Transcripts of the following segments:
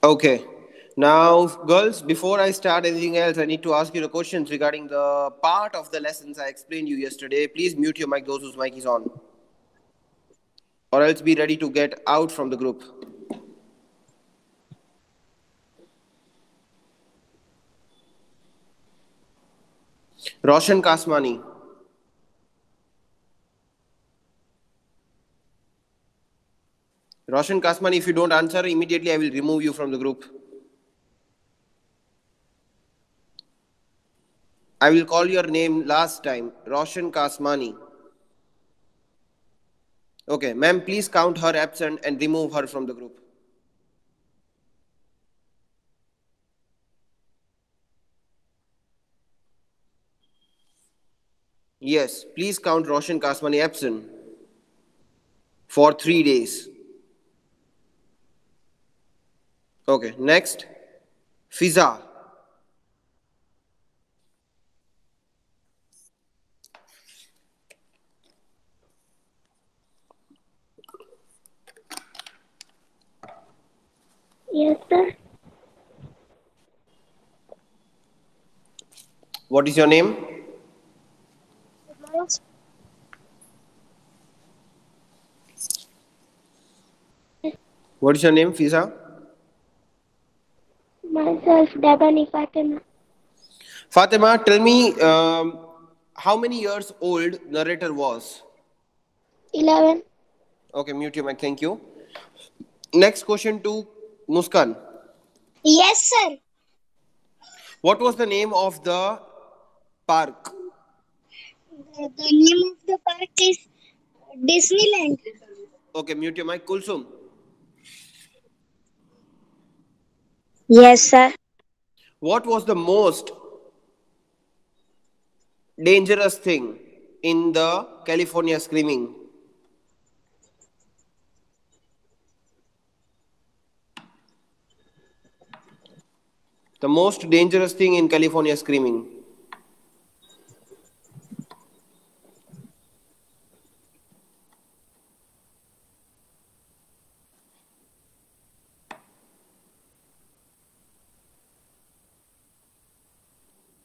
Okay. Now, girls, before I start anything else, I need to ask you the questions regarding the part of the lessons I explained you yesterday. Please mute your mic, those whose mic is on, or else be ready to get out from the group. Roshan Kasmani. Roshan Kasmani, if you don't answer immediately, I will remove you from the group. I will call your name last time. Roshan Kasmani. Okay, ma'am, please count her absent and remove her from the group. Yes, please count Roshan Kasmani absent for 3 days. Okay, next. Fiza. Yes, sir. What is your name? What is your name, Fiza? Myself, Dabani Fatima. Fatima, tell me how many years old narrator was? 11. Okay, mute your mic. Thank you. Next question to Muskan. Yes, sir. What was the name of the park? The name of the park is Disneyland. Okay, mute your mic. Kulsum. Yes, sir. What was the most dangerous thing in the California screaming? The most dangerous thing in California screaming.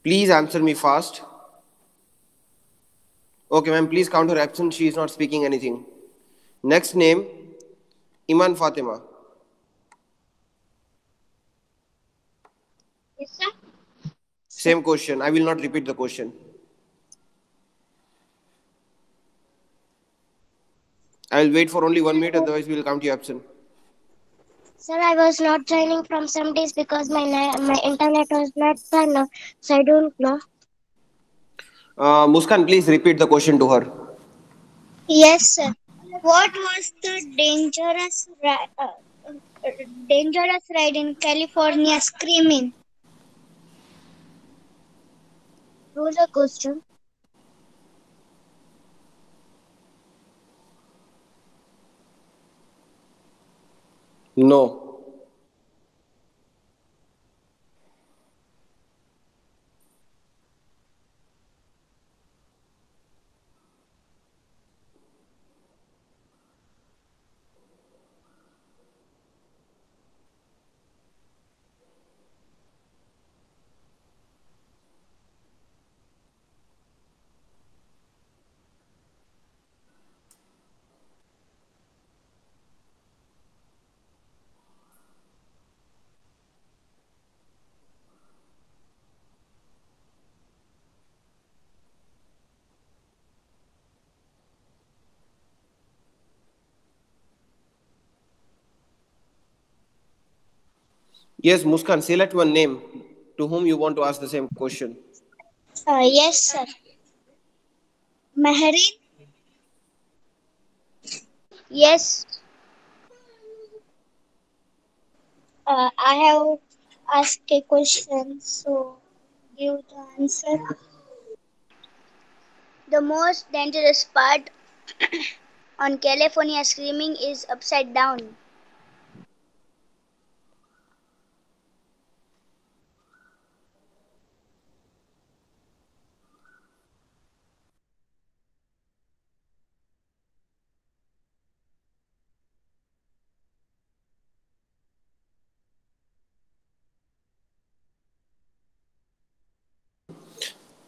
Please answer me fast. Okay, ma'am, please count her absent. She is not speaking anything. Next name, Iman Fatima. Yes, sir. Same question. I will not repeat the question. I will wait for only 1 minute, otherwise, we will count you absent. Sir, I was not joining from some days because my internet was not fine, so I don't know. Muskan, please repeat the question to her. Yes, sir. What was the dangerous ride in California screaming? Roller coaster. No. Yes, Muskan, select one name to whom you want to ask the same question. Yes, sir. Maharin? Yes. I have asked a question, so give the answer. The most dangerous part on California screaming is upside down.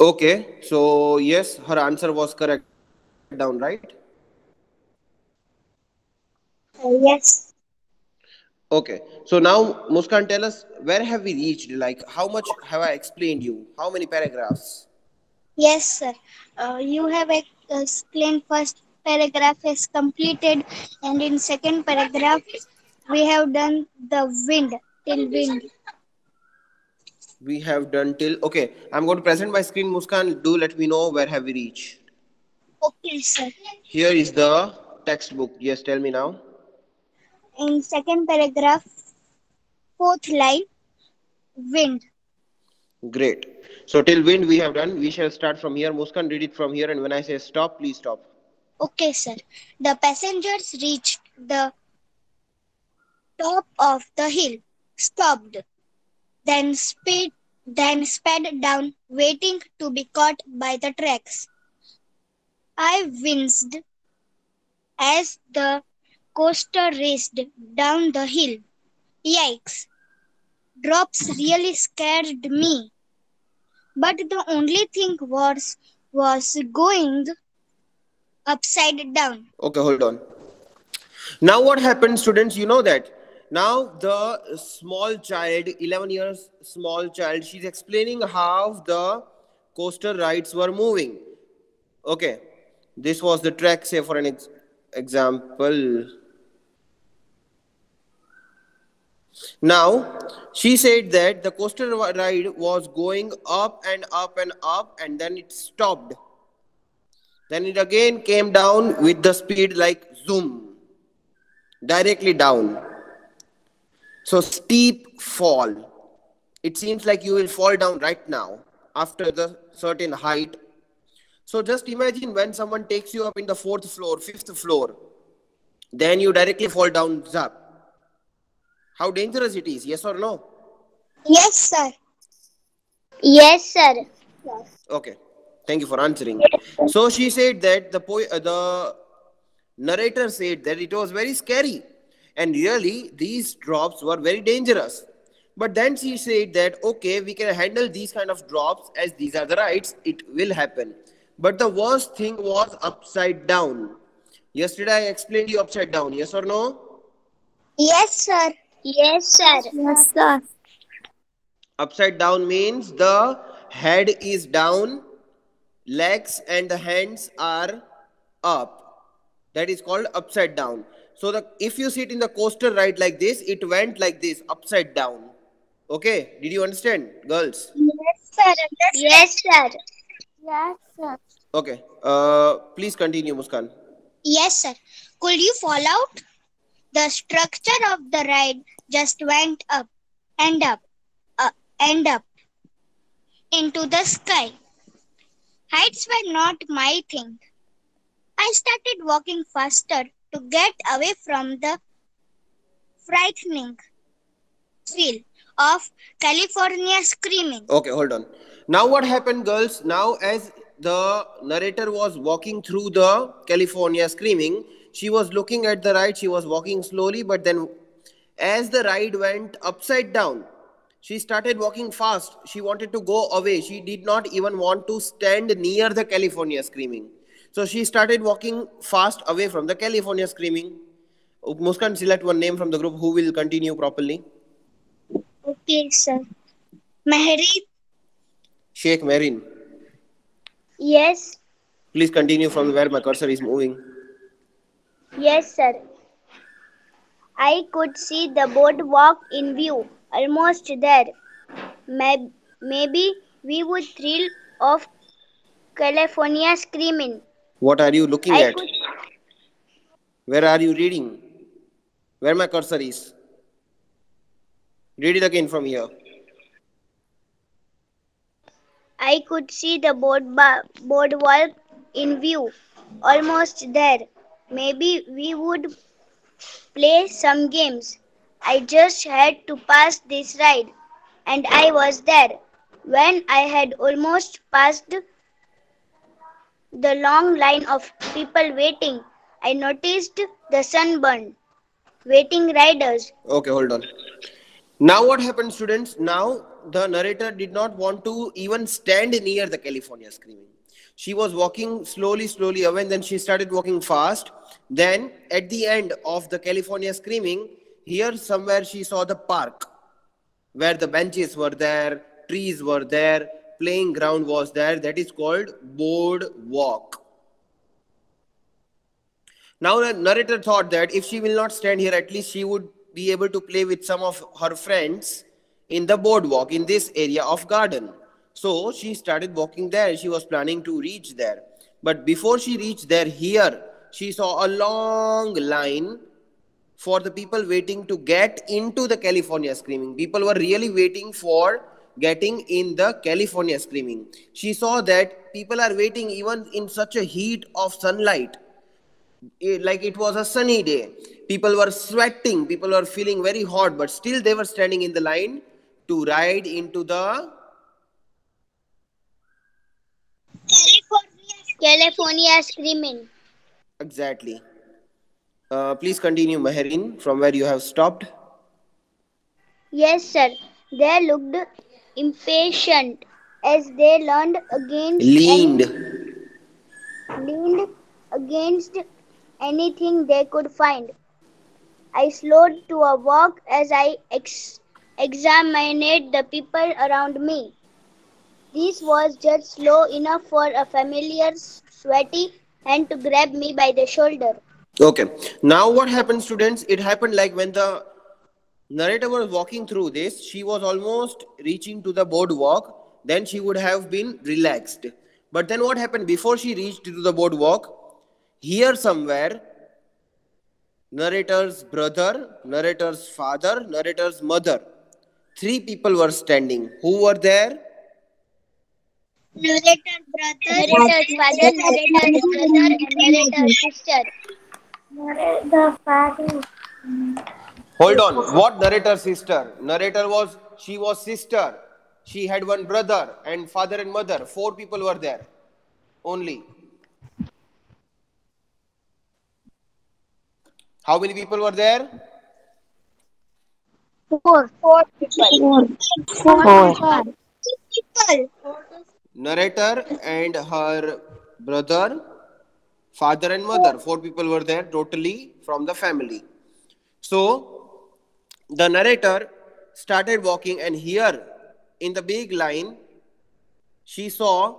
Okay, so yes, her answer was correct down, right? Yes. Okay, so now Muskan, tell us where have we reached? Like, how much have I explained you? How many paragraphs? Yes, sir. You have explained first paragraph is completed, and in second paragraph we have done the wind till wind. We have done till. Okay, I'm going to present my screen. Muskan, do let me know where have we reached. Okay, sir. Here is the textbook. Yes, tell me now. In second paragraph, fourth line, wind. Great. So till wind we have done. We shall start from here. Muskan, read it from here, and when I say stop, please stop. Okay, sir. The passengers reached the top of the hill, stopped, then sped down, waiting to be caught by the tracks. I winced as the coaster raced down the hill. Yikes! Drops really scared me. But the only thing worse was going upside down. Okay, hold on. Now what happened, students? You know that. Now the small child, 11 years small child, she's explaining how the coaster rides were moving. Okay, this was the track. Say for an example. Now, she said that the coaster ride was going up and up and up, and then it stopped. Then it again came down with the speed like zoom, directly down. So, steep fall. It seems like you will fall down right now after the certain height. So, just imagine when someone takes you up in the fourth floor, fifth floor, then you directly fall down, zap. How dangerous it is, yes or no? Yes, sir. Yes, sir. Okay, thank you for answering. So she said that the narrator said that it was very scary, and really these drops were very dangerous. But then she said that okay, we can handle these kind of drops as these are the rights. It will happen. But the worst thing was upside down. Yesterday I explained you upside down. Yes or no? Yes, sir. Yes, sir. Yes, sir. Upside down means the head is down, legs and the hands are up. That is called upside down. So the if you sit in the coaster ride like this, it went like this, upside down. Okay, did you understand, girls? Yes, sir. Yes, sir. Yes, sir. Okay, please continue, Muskan. Yes, sir. Could you fall out? The structure of the ride just went up and up, and up into the sky. Heights were not my thing. I started walking faster to get away from the frightening feel of California screaming. Okay, hold on. Now what happened, girls? Now as the narrator was walking through the California screaming, she was looking at the ride, she was walking slowly, but then as the ride went upside down, she started walking fast. She wanted to go away. She did not even want to stand near the California screaming. So she started walking fast away from the California screaming. Muskan, select one name from the group who will continue properly. Okay, sir. Mehri. Sheikh Marin. Yes, Please continue from where my cursor is moving. yes, sir. I could see the boardwalk in view, almost there. Maybe we would thrill of California screaming. What are you looking I at? could Where are you reading? Where my cursor is? Read it again from here. I could see the boardwalk in view, almost there. Maybe we would play some games. I just had to pass this ride, and I was there. When I had almost passed the long line of people waiting, I noticed the sunburned, waiting riders. Okay, hold on. Now what happened, students? Now the narrator did not want to even stand near the California screaming. She was walking slowly, slowly away, and then she started walking fast. Then at the end of the California screaming, here somewhere she saw the park where the benches were there, trees were there, playing ground was there. That is called boardwalk. Now the narrator thought that if she will not stand here, at least she would be able to play with some of her friends in the boardwalk in this area of garden. So she started walking there. She was planning to reach there. But before she reached there, here she saw a long line for the people waiting to get into the California screaming. People were really waiting for getting in the California screaming. She saw that people are waiting even in such a heat of sunlight. Like it was a sunny day. People were sweating, people were feeling very hot, but still they were standing in the line to ride into the. California screaming. Exactly. Please continue, Meherin, from where you have stopped. Yes, sir. They looked impatient as they Leaned. leaned against anything they could find. I slowed to a walk as I examined the people around me. This was just slow enough for a familiar, sweaty hand to grab me by the shoulder. Okay. Now what happened, students? It happened like when the narrator was walking through this, she was almost reaching to the boardwalk. Then she would have been relaxed. But then what happened before she reached to the boardwalk? Here somewhere, narrator's brother, narrator's father, narrator's mother. Three people were standing. Who were there? Narrator's father, narrator's brother, and narrator's sister. The father. Hold on. What narrator sister? Narrator was, she was sister. She had one brother and father and mother. Four people were there. Only. How many people were there? Four people. Four people. Narrator and her brother, father and mother. Four people were there totally from the family. So the narrator started walking, and here in the big line, she saw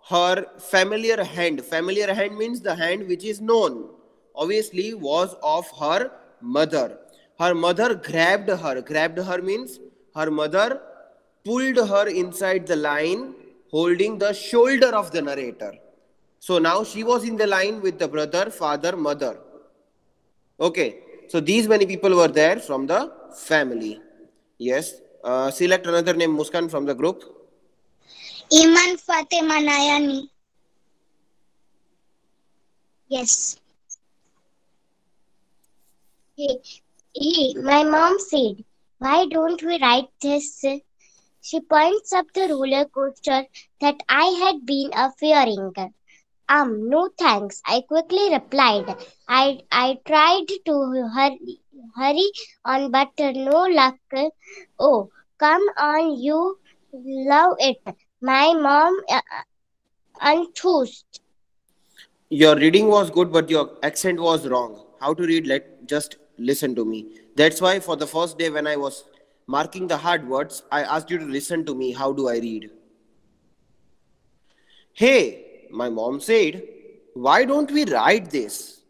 her familiar hand. Familiar hand means the hand which is known. Obviously, was of her mother. Her mother grabbed her. Grabbed her means her mother pulled her inside the line, holding the shoulder of the narrator. So now she was in the line with the brother, father, mother. Okay. So these many people were there from the family. Yes. Select another name, Muskan, from the group. Iman Fatima Nayani. Yes. My mom said, why don't we ride this? She points up the roller coaster that I had been fearing. No thanks, I quickly replied. I tried to hurry on, but no luck. Oh, come on, you love it. My mom enthused. Your reading was good, but your accent was wrong. How to read? Just listen to me. That's why for the first day when I was marking the hard words, I asked you to listen to me. How do I read? Hey, my mom said, why don't we ride this?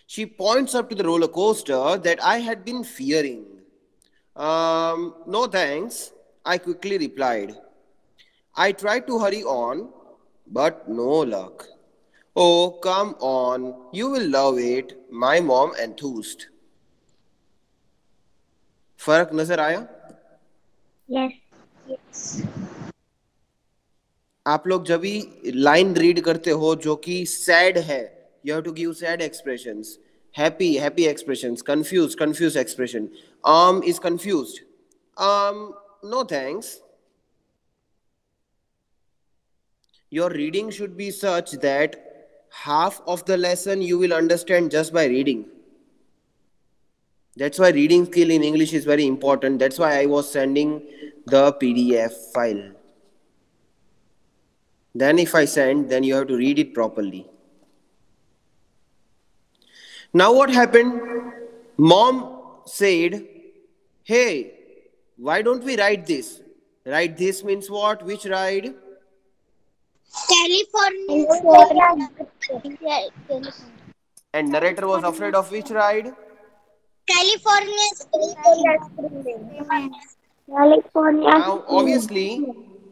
She points up to the roller coaster that I had been fearing. No thanks, I quickly replied. I tried to hurry on, but no luck. Oh, come on, you will love it, my mom enthused. फर्क नजर आया? Yes. आप लोग जब भी line read करते हो जो कि सैड है, you have to give sad expressions. Happy, happy expressions. Confused, confused expression. Is confused. No thanks. Your reading should be such that half of the lesson you will understand just by reading. That's why reading skill in English is very important. That's why I was sending the PDF file. Then if I send, then you have to read it properly. Now what happened? Mom said, hey, why don't we write this? Write this means what? Which ride? California. And narrator was afraid of which ride? California. Now, obviously,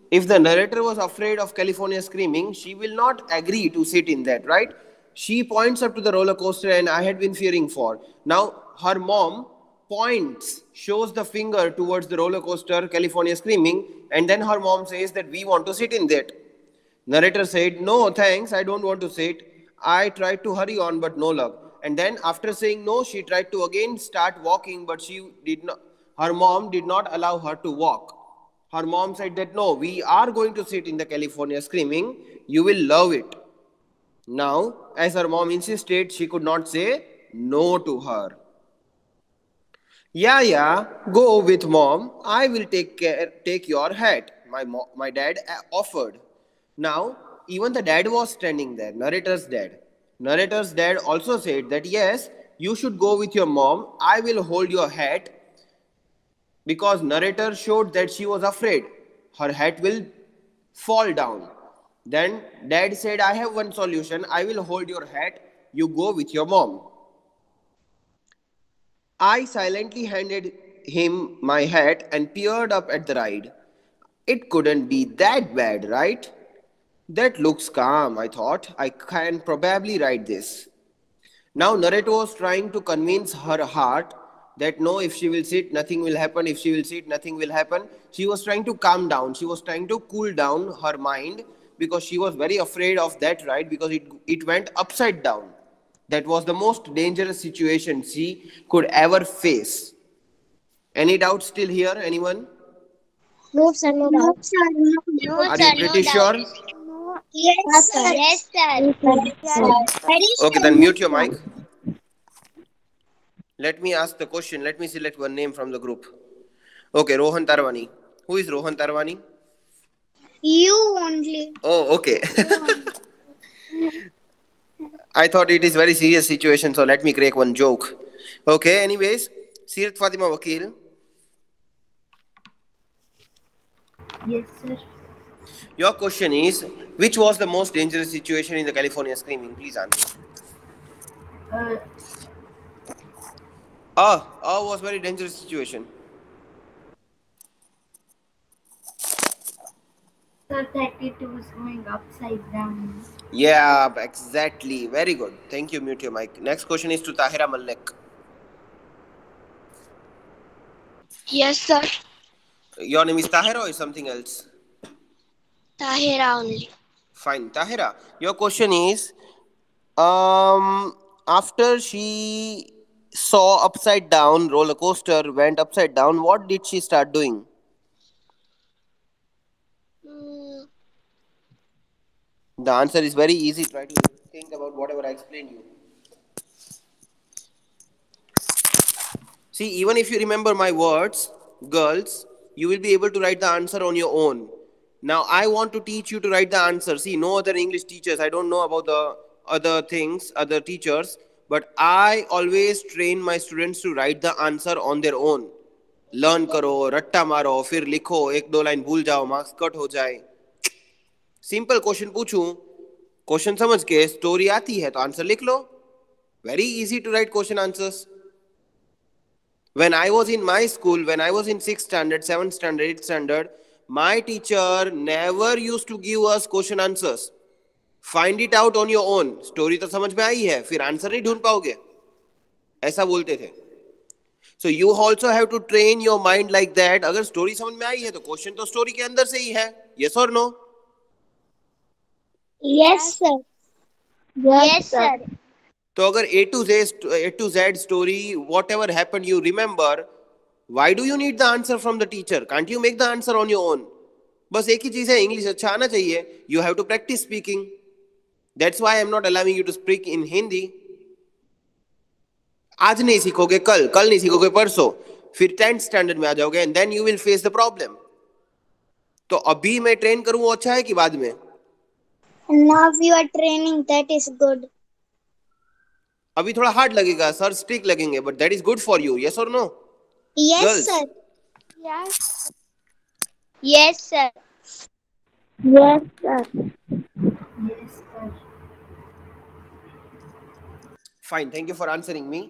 if the narrator was afraid of California screaming, she will not agree to sit in that, right? She points up to the roller coaster and I had been fearing for. Now, her mom points, shows the finger towards the roller coaster, California screaming, and then her mom says that we want to sit in that. Narrator said, no, thanks, I don't want to sit. I tried to hurry on, but no luck. And then after saying no, she tried to again start walking, but she did not. Her mom did not allow her to walk. Her mom said that no, we are going to sit in the California screaming. You will love it. Now, as her mom insisted, she could not say no to her. Yeah, go with mom. I will take your hat. My dad offered. Now, even the dad was standing there, narrator's dad. Narrator's dad also said that yes, you should go with your mom. I will hold your hat because narrator showed that she was afraid. Her hat will fall down. Then dad said, I have one solution. I will hold your hat. You go with your mom. I silently handed him my hat and peered up at the ride. It couldn't be that bad, right? That looks calm, I thought. I can probably ride this. Now, narrator was trying to convince her heart that no, if she will sit, nothing will happen. If she will sit, nothing will happen. She was trying to calm down. She was trying to cool down her mind because she was very afraid of that ride because it went upside down. That was the most dangerous situation she could ever face. Any doubts still here? Anyone? No, sir. No doubts. Are you pretty sure? Yes, sir. Yes, sir. Very Okay, sure. then mute your mic. Let me ask the question. Let me select one name from the group. Okay, Rohan Tarwani. Who is Rohan Tarwani? You only. Oh, okay. I thought it is very serious situation, so let me crack one joke. Okay, anyways, Sirat Fatima Wakil. Yes, sir. Your question is, which was the most dangerous situation in the California screaming? Please answer. Was very dangerous situation. Sir, that it was going upside down. Yeah, exactly. Very good. Thank you. Mute your mic. Next question is to Tahira Malik. Yes, sir. Your name is Tahira or is something else? Tahira only. Fine. Tahira, your question is, after she saw upside down roller coaster went upside down, what did she start doing? The answer is very easy. Try to think about whatever I explained you. See, even if you remember my words, girls, you will be able to write the answer on your own. Now, I want to teach you to write the answer. See, no other English teachers, I don't know about the other things, other teachers, but I always train my students to write the answer on their own. Learn करो, रट्टा मारो, फिर लिखो, एक दो line भूल जाओ, marks cut हो जाए. सिंपल क्वेश्चन पूछूं, क्वेश्चन समझ के स्टोरी आती है तो आंसर लिख लो. Very easy to write question answers. When I was in my school, when I was in 6th standard, 7th standard, 8th standard, my teacher never used to give us question answers. Find it out on your own. Story तो समझ में आई है, फिर answer नहीं ढूंढ पाओगे. ऐसा बोलते थे. So you also have to train your mind like that. अगर स्टोरी समझ में आई है तो क्वेश्चन तो स्टोरी के अंदर से ही है. Yes or no? Yes, sir. Yes, sir. तो अगर A to Z story, whatever happened, you remember, why do you need the answer from the teacher? Can't you make the answer on your own? बस एक ही चीज है, English अच्छा आना चाहिए. You have to practice speaking. That's why I'm not allowing you to speak in Hindi. आज नहीं सीखोगे कल, कल नहीं सीखोगे परसों, फिर 10th स्टैंडर्ड में आ जाओगे and then you will face the problem. तो अभी मैं ट्रेन करूं वो अच्छा है कि बाद में? Now you are training. That is good. अभी थोड़ा हार्ड लगेगा, सर स्ट्रिक्ट लगेंगे, but that is good for you. Yes or no Yes, girls? sir. Yes. Yes, sir. Yes, sir. Yes, sir. Fine, thank you for answering me.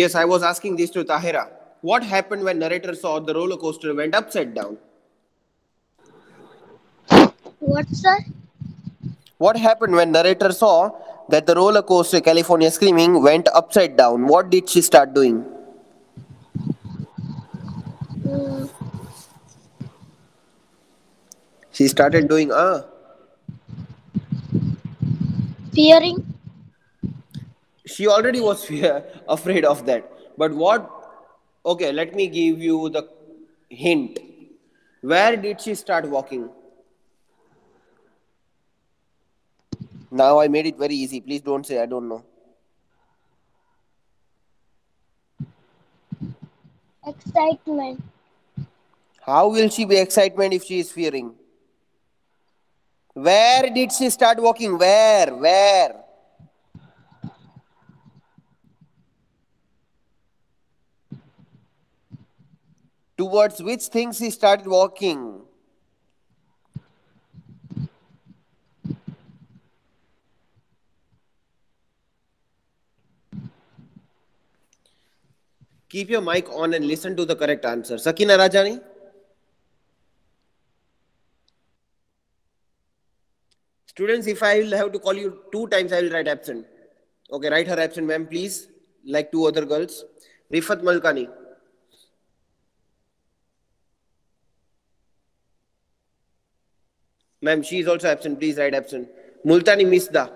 Yes, I was asking this to Tahira. What happened when narrator saw the roller coaster went upside down? What, sir? What happened when narrator saw that the roller coaster California Screaming went upside down? What did she start doing? Mm, She started doing fearing. she already was afraid of that. But what? Okay, let me give you the hint. Where did she start walking? Now I made it very easy. Please don't say I don't know. Excitement. How will she be excitement if she is fearing? Where did she start walking? Where? Where? Towards which things she started walking? Keep your mic on and listen to the correct answer. Sakina Rajani? Students, if I will have to call you two times, I will write absent. Okay, write her absent, ma'am, please. Like two other girls. Rifat Malkani. Ma'am, she is also absent. Please write absent. Multani Misda.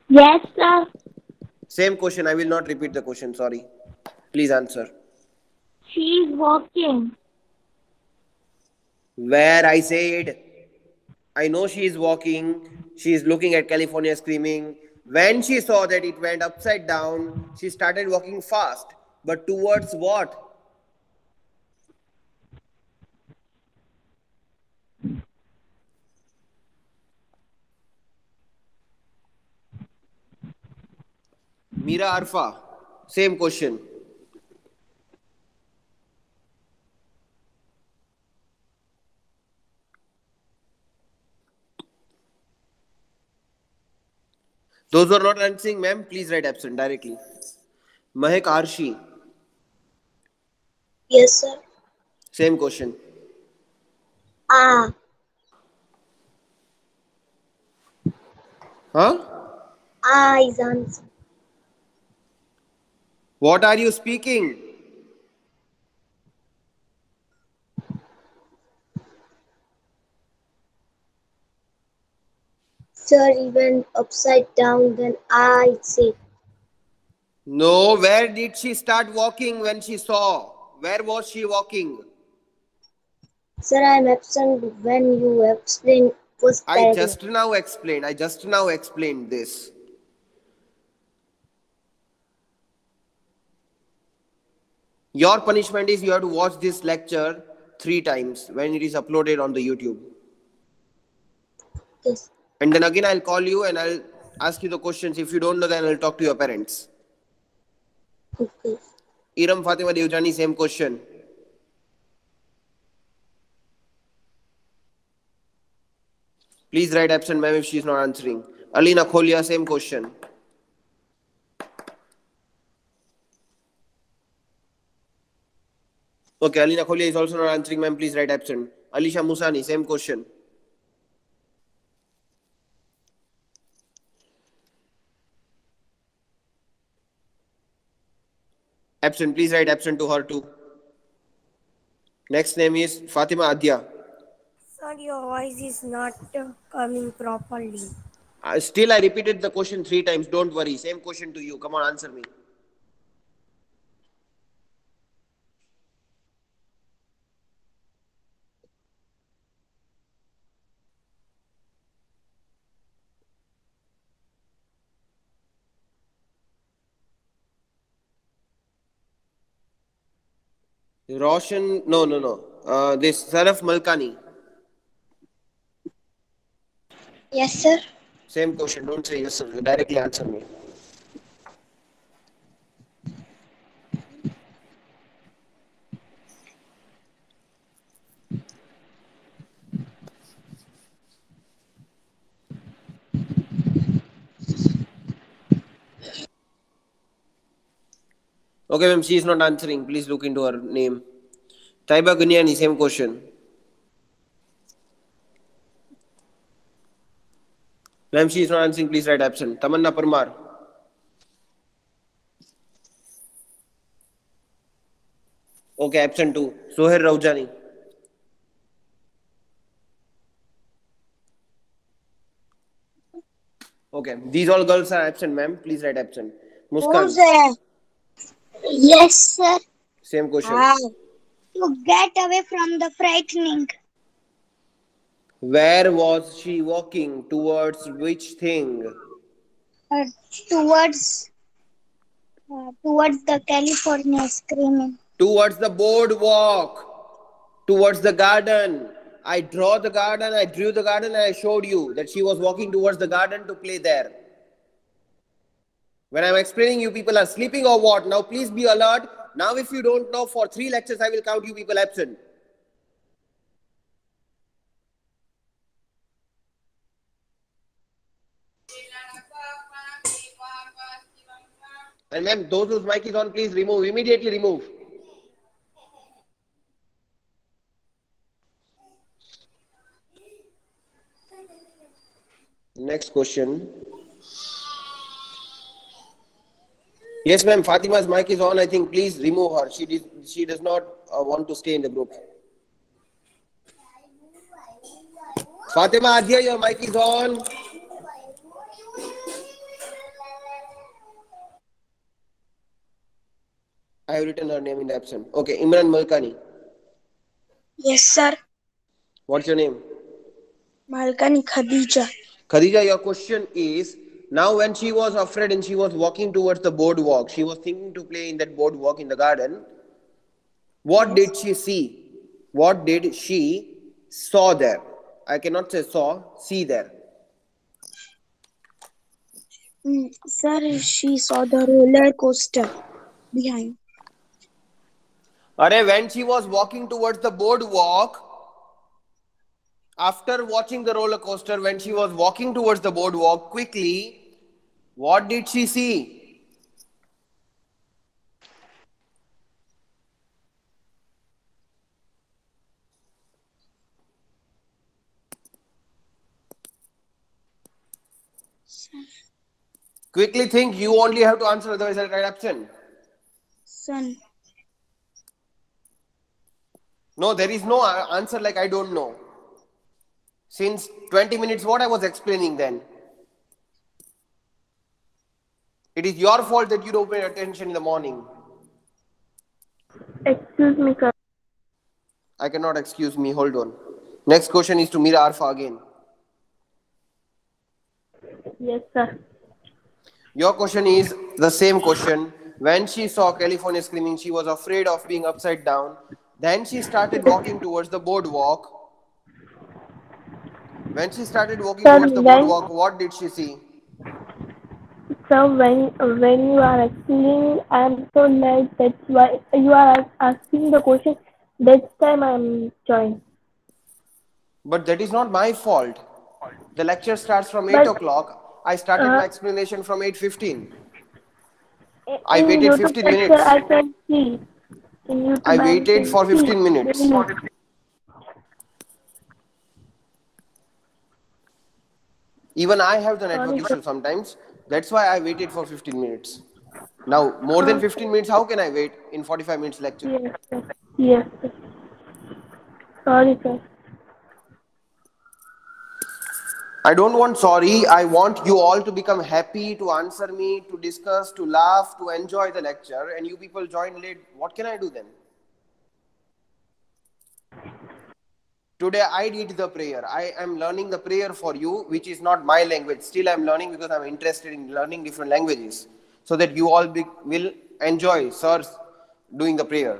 Yes, sir. Same question. I will not repeat the question. Sorry. Please answer. She is walking. Where I said, I know she is walking. She is looking at California Screaming. When she saw that it went upside down, she started walking fast. But towards what? Mira Arfa. Same question. Those who are not answering, ma'am, please write absent directly. Mahek Arshi. Yes, sir. Same question. Ah. Huh? Ah is answer. What are you speaking? Sir, he went upside down, then I said. No, where did she start walking when she saw? Where was she walking? Sir, I am absent when you explain first I paragraph. just now explained. I just now explained this. Your punishment is you have to watch this lecture 3 times when it is uploaded on the YouTube. Yes. And then again I'll call you and I'll ask you the questions. If you don't know, then I'll talk to your parents. Okay. Iram Fatima Devjani, same question. Please write absent, ma'am, if she is not answering. Alina Kholia, same question. Okay, Alina Kholia is also not answering, ma'am. Please write absent. Alisha Musani, same question. Absent, please write absent to her too. Next name is Fatima Adya. Sir, your voice is not coming properly. Still, I repeated the question 3 times. Don't worry. Same question to you. Come on, answer me. Roshan, no. This Saraf Malkani. Yes, sir. Same question. Don't say yes, sir. Directly answer me. Okay, ma'am. She is not answering. Please look into her name. Taiba Gunyani, same question. Ma'am, she is not answering. Please write absent. Tamanna Parmar. Okay, absent too. Soher Raujani. Okay, these all girls are absent, ma'am. Please write absent. Who's Muskan, there? Yes, sir. same question. How? To get away from the frightening. Where was she walking? Towards which thing? Uh, towards towards the California screaming. Towards the boardwalk. Towards the garden. I drew the garden, and I showed you that she was walking towards the garden to play there. When I'm explaining, you people are sleeping or what? Now please be alert. Now if you don't know, for 3 lectures I will count you people absent. And ma'am, those whose mic is on, please remove. Immediately remove. Next question. Yes, ma'am. Fatima's mic is on. I think please remove her. She does not want to stay in the group. Fatima Adhia, your mic is on. I have written her name in the absent. Okay, Imran Malkani. Yes, sir. What's your name? Malkani Khadija. Khadija, your question is, now when she was afraid and she was walking towards the boardwalk, she was thinking to play in that boardwalk in the garden. What did she see? What did she saw there? I cannot say saw, see there. Sir, she saw the roller coaster behind. When she was walking towards the boardwalk, after watching the roller coaster, when she was walking towards the boardwalk quickly, what did she see? Quickly think, you only have to answer, otherwise I'll write absent. Sun. No, there is no answer like I don't know. Since 20 minutes, what I was explaining then? It is your fault that you don't pay attention in the morning. Excuse me, sir. I cannot excuse me, hold on. Next question is to Mira Arfa again. Yes, sir. Your question is the same question. When she saw California screaming, she was afraid of being upside down. Then she started walking towards the boardwalk. When she started walking towards the boardwalk, what did she see? So when you are explaining, I am so late. That's why you are asking the question. That time I am joined. But that is not my fault. The lecture starts from 8 o'clock. I started my explanation from 8:15. I waited 15 minutes. I can see. In YouTube, I waited for 15 minutes. Even I have the network issue sometimes. That's why I waited for 15 minutes. Now, more than 15 minutes, how can I wait in 45 minutes lecture? Yes, sir. Yes, sir. Sorry, sir. I don't want sorry. I want you all to become happy, to answer me, to discuss, to laugh, to enjoy the lecture. And you people join late. What can I do then? Today I did the prayer. I am learning the prayer for you, which is not my language. Still I am learning because I am interested in learning different languages. So that you all will enjoy sirs doing the prayer.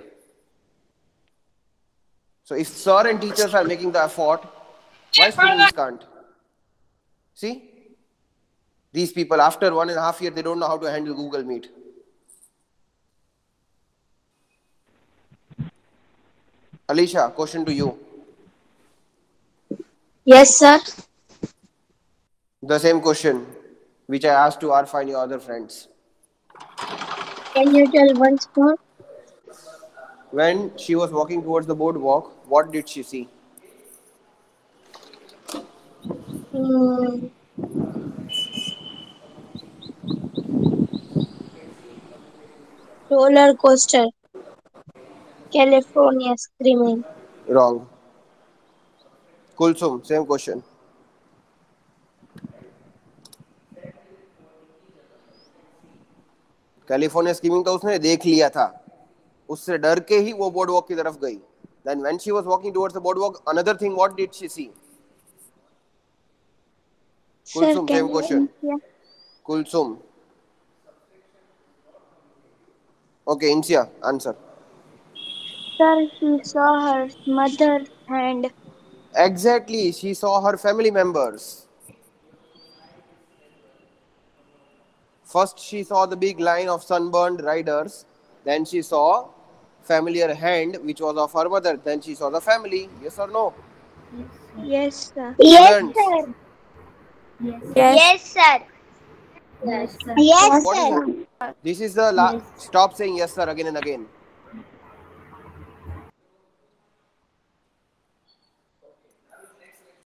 So if sir and teachers are making the effort, why students can't? See? These people, after 1.5 years, they don't know how to handle Google Meet. Alicia, question to you. Yes, sir. The same question which I asked to Arfa and your other friends. Can you tell once more? When she was walking towards the boardwalk, what did she see? Hmm. Roller coaster. California screaming. Wrong. Kulsum, same question. California skimming तो उसने देख लिया था, उससे डर के ही वो board walk की तरफ गई. Then when she was walking towards the boardwalk, another thing, what did she see? Sir, Kulsum, can same you question. answer? Kulsum. Okay, Insia, answer. Sir, she saw her mother's hand. Exactly, she saw her family members. First, she saw the big line of sunburned riders. Then she saw familiar hand, which was of her mother. Then she saw the family. Yes or no? Yes, sir. Yes, Students, sir. Yes, sir. Yes. Yes, sir. Yes, sir. Yes, what is sir. it? This is the Yes. stop saying yes sir again and again.